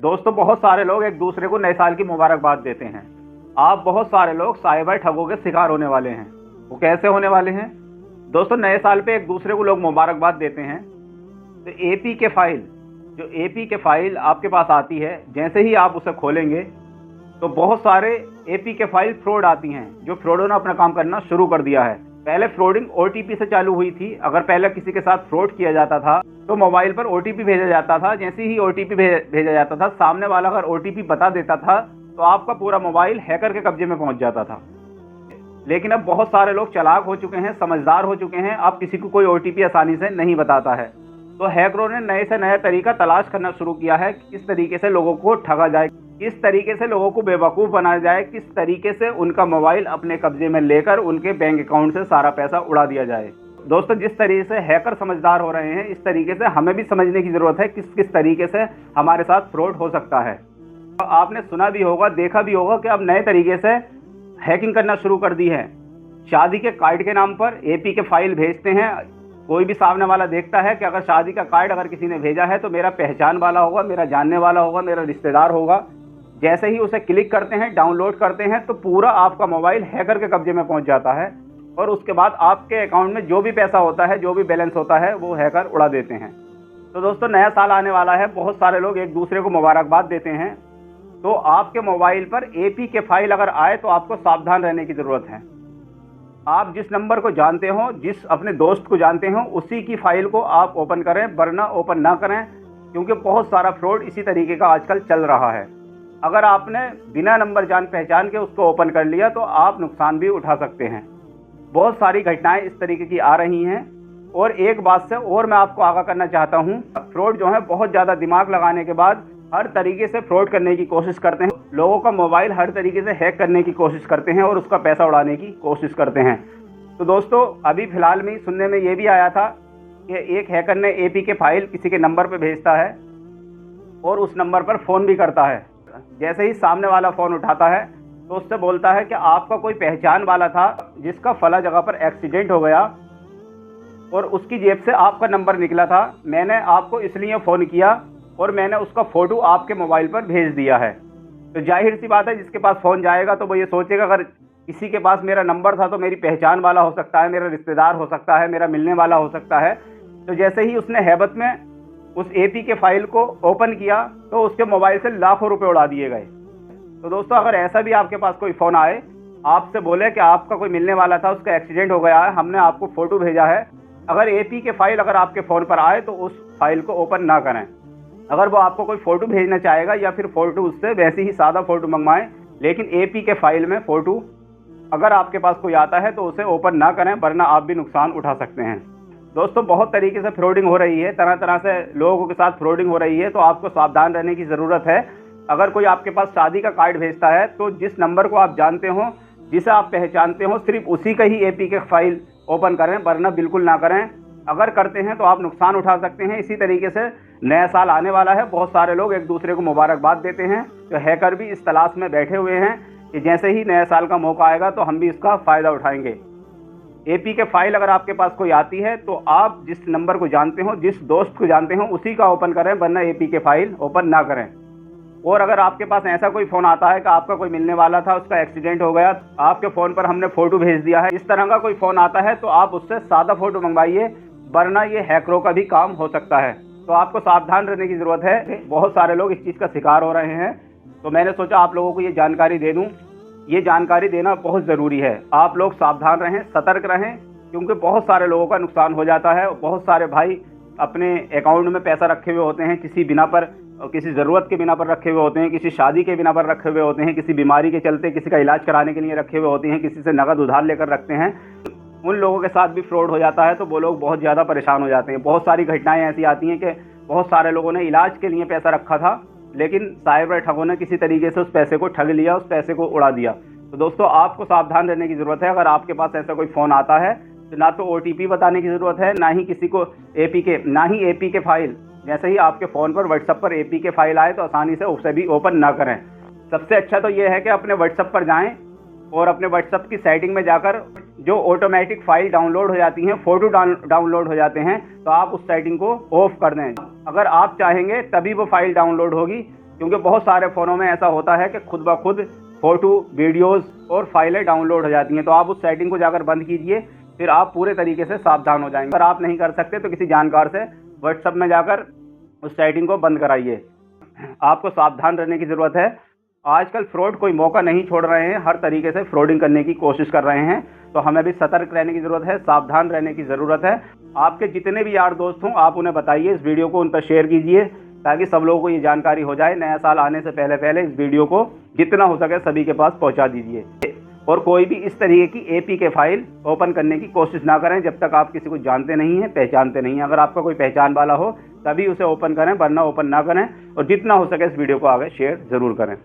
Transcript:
दोस्तों, बहुत सारे लोग एक दूसरे को नए साल की मुबारकबाद देते हैं। आप बहुत सारे लोग साइबर ठगों के शिकार होने वाले हैं। वो कैसे होने वाले हैं? दोस्तों, नए साल पे एक दूसरे को लोग मुबारकबाद देते हैं तो एपीके फाइल एपीके फाइल आपके पास आती है। जैसे ही आप उसे खोलेंगे तो बहुत सारे एपीके फाइल फ्रॉड आती हैं। जो फ्रॉडों ने अपना काम करना शुरू कर दिया है। पहले फ्रॉडिंग ओटीपी से चालू हुई थी। अगर पहले किसी के साथ फ्रॉड किया जाता था तो मोबाइल पर ओटीपी भेजा जाता था। जैसे ही ओटीपी भेजा जाता था, सामने वाला अगर ओटीपी बता देता था तो आपका पूरा मोबाइल हैकर के कब्जे में पहुंच जाता था। लेकिन अब बहुत सारे लोग चालाक हो चुके हैं, समझदार हो चुके हैं। अब किसी को कोई ओटीपी आसानी से नहीं बताता है। तो हैकरों ने नए से नया तरीका तलाश करना शुरू किया है कि किस तरीके से लोगों को ठगा जाए, किस तरीके से लोगों को बेवकूफ़ बनाया जाए, किस तरीके से उनका मोबाइल अपने कब्जे में लेकर उनके बैंक अकाउंट से सारा पैसा उड़ा दिया जाए। दोस्तों, जिस तरीके से हैकर समझदार हो रहे हैं, इस तरीके से हमें भी समझने की ज़रूरत है किस किस तरीके से हमारे साथ फ्रॉड हो सकता है। तो आपने सुना भी होगा, देखा भी होगा कि अब नए तरीके से हैकिंग करना शुरू कर दी है। शादी के कार्ड के नाम पर एपीके फाइल भेजते हैं। कोई भी सामने वाला देखता है कि अगर शादी का कार्ड अगर किसी ने भेजा है तो मेरा पहचान वाला होगा, मेरा जानने वाला होगा, मेरा रिश्तेदार होगा। जैसे ही उसे क्लिक करते हैं, डाउनलोड करते हैं, तो पूरा आपका मोबाइल हैकर के कब्जे में पहुंच जाता है और उसके बाद आपके अकाउंट में जो भी पैसा होता है, जो भी बैलेंस होता है, वो हैकर उड़ा देते हैं। तो दोस्तों, नया साल आने वाला है। बहुत सारे लोग एक दूसरे को मुबारकबाद देते हैं। तो आपके मोबाइल पर एपीके फाइल अगर आए तो आपको सावधान रहने की ज़रूरत है। आप जिस नंबर को जानते हो, जिस अपने दोस्त को जानते हो, उसी की फाइल को आप ओपन करें, वरना ओपन ना करें, क्योंकि बहुत सारा फ्रॉड इसी तरीके का आजकल चल रहा है। अगर आपने बिना नंबर जान पहचान के उसको ओपन कर लिया तो आप नुकसान भी उठा सकते हैं। बहुत सारी घटनाएं इस तरीके की आ रही हैं। और एक बात से और मैं आपको आगाह करना चाहता हूं, फ्रॉड जो है बहुत ज़्यादा दिमाग लगाने के बाद हर तरीके से फ्रॉड करने की कोशिश करते हैं। लोगों का मोबाइल हर तरीके से हैक करने की कोशिश करते हैं और उसका पैसा उड़ाने की कोशिश करते हैं। तो दोस्तों, अभी फ़िलहाल में सुनने में ये भी आया था कि एक हैकर ने एपीके फाइल किसी के नंबर पर भेजता है और उस नंबर पर फ़ोन भी करता है। जैसे ही सामने वाला फ़ोन उठाता है तो उससे बोलता है कि आपका कोई पहचान वाला था जिसका फला जगह पर एक्सीडेंट हो गया और उसकी जेब से आपका नंबर निकला था। मैंने आपको इसलिए फ़ोन किया और मैंने उसका फ़ोटो आपके मोबाइल पर भेज दिया है। तो जाहिर सी बात है, जिसके पास फ़ोन जाएगा तो वो ये सोचेगा अगर किसी के पास मेरा नंबर था तो मेरी पहचान वाला हो सकता है, मेरा रिश्तेदार हो सकता है, मेरा मिलने वाला हो सकता है। तो जैसे ही उसने हैबत में उस एपीके फाइल को ओपन किया तो उसके मोबाइल से लाखों रुपए उड़ा दिए गए। तो दोस्तों, अगर ऐसा भी आपके पास कोई फ़ोन आए, आपसे बोले कि आपका कोई मिलने वाला था, उसका एक्सीडेंट हो गया है, हमने आपको फ़ोटो भेजा है, अगर एपीके फाइल अगर आपके फ़ोन पर आए तो उस फाइल को ओपन ना करें। अगर वो आपको कोई फ़ोटो भेजना चाहेगा या फिर फ़ोटो उससे वैसे ही सादा फ़ोटो मंगवाएं, लेकिन एपीके फाइल में फ़ोटो अगर आपके पास कोई आता है तो उसे ओपन ना करें, वरना आप भी नुकसान उठा सकते हैं। दोस्तों, बहुत तरीके से फ्रॉडिंग हो रही है, तरह तरह से लोगों के साथ फ्रॉडिंग हो रही है। तो आपको सावधान रहने की ज़रूरत है। अगर कोई आपके पास शादी का कार्ड भेजता है तो जिस नंबर को आप जानते हो, जिसे आप पहचानते हो, सिर्फ उसी का ही एपीके फाइल ओपन करें, वरना बिल्कुल ना करें। अगर करते हैं तो आप नुकसान उठा सकते हैं। इसी तरीके से नया साल आने वाला है। बहुत सारे लोग एक दूसरे को मुबारकबाद देते हैं। तो हैकर भी इस तलाश में बैठे हुए हैं कि जैसे ही नया साल का मौका आएगा तो हम भी इसका फ़ायदा उठाएंगे। एपीके फाइल अगर आपके पास कोई आती है तो आप जिस नंबर को जानते हो, जिस दोस्त को जानते हो, उसी का ओपन करें, वरना एपीके फाइल ओपन ना करें। और अगर आपके पास ऐसा कोई फ़ोन आता है कि आपका कोई मिलने वाला था, उसका एक्सीडेंट हो गया, आपके फ़ोन पर हमने फ़ोटो भेज दिया है, इस तरह का कोई फ़ोन आता है तो आप उससे सादा फ़ोटो मंगवाइए, वरना ये हैकरों का भी काम हो सकता है। तो आपको सावधान रहने की ज़रूरत है। बहुत सारे लोग इस चीज़ का शिकार हो रहे हैं। तो मैंने सोचा आप लोगों को ये जानकारी दे दूँ। ये जानकारी देना बहुत ज़रूरी है। आप लोग सावधान रहें, सतर्क रहें, क्योंकि बहुत सारे लोगों का नुकसान हो जाता है। बहुत सारे भाई अपने अकाउंट में पैसा रखे हुए होते हैं, किसी बिना पर, किसी ज़रूरत के बिना पर रखे हुए होते हैं, किसी शादी के बिना पर रखे हुए होते हैं, किसी बीमारी के चलते किसी का इलाज कराने के लिए रखे हुए होते हैं, किसी से नकद उधार लेकर रखते हैं। उन लोगों के साथ भी फ्रॉड हो जाता है तो वो लोग बहुत ज़्यादा परेशान हो जाते हैं। बहुत सारी घटनाएँ ऐसी आती हैं कि बहुत सारे लोगों ने इलाज के लिए पैसा रखा था, लेकिन साइबर ठगों ने किसी तरीके से उस पैसे को ठग लिया, उस पैसे को उड़ा दिया। तो दोस्तों, आपको सावधान रहने की ज़रूरत है। अगर आपके पास ऐसा कोई फ़ोन आता है तो ना तो ओटीपी बताने की ज़रूरत है, ना ही किसी को एपीके फाइल। जैसे ही आपके फ़ोन पर व्हाट्सएप पर एपीके फाइल आए तो आसानी से उसे भी ओपन ना करें। सबसे अच्छा तो ये है कि अपने व्हाट्सएप पर जाएं और अपने व्हाट्सएप की सेटिंग में जाकर जो ऑटोमेटिक फ़ाइल डाउनलोड हो जाती हैं, फ़ोटो डाउनलोड हो जाते हैं, तो आप उस सेटिंग को ऑफ कर दें। अगर आप चाहेंगे तभी वो फ़ाइल डाउनलोड होगी, क्योंकि बहुत सारे फ़ोनों में ऐसा होता है कि खुद ब खुद फ़ोटो, वीडियोज़ और फाइलें डाउनलोड हो जाती हैं। तो आप उस सेटिंग को जाकर बंद कीजिए, फिर आप पूरे तरीके से सावधान हो जाएंगे। अगर आप नहीं कर सकते तो किसी जानकार से व्हाट्सएप में जाकर उस सेटिंग को बंद कराइए। आपको सावधान रहने की ज़रूरत है। आजकल फ्रॉड कोई मौका नहीं छोड़ रहे हैं, हर तरीके से फ्रॉडिंग करने की कोशिश कर रहे हैं। तो हमें भी सतर्क रहने की ज़रूरत है, सावधान रहने की ज़रूरत है। आपके जितने भी यार दोस्त हों, आप उन्हें बताइए, इस वीडियो को उन पर शेयर कीजिए, ताकि सब लोगों को ये जानकारी हो जाए। नया साल आने से पहले पहले इस वीडियो को जितना हो सके सभी के पास पहुंचा दीजिए। और कोई भी इस तरीके की एपीके फाइल ओपन करने की कोशिश ना करें जब तक आप किसी को जानते नहीं हैं, पहचानते नहीं हैं। अगर आपका कोई पहचान वाला हो तभी उसे ओपन करें, वरना ओपन ना करें। और जितना हो सके इस वीडियो को आगे शेयर ज़रूर करें।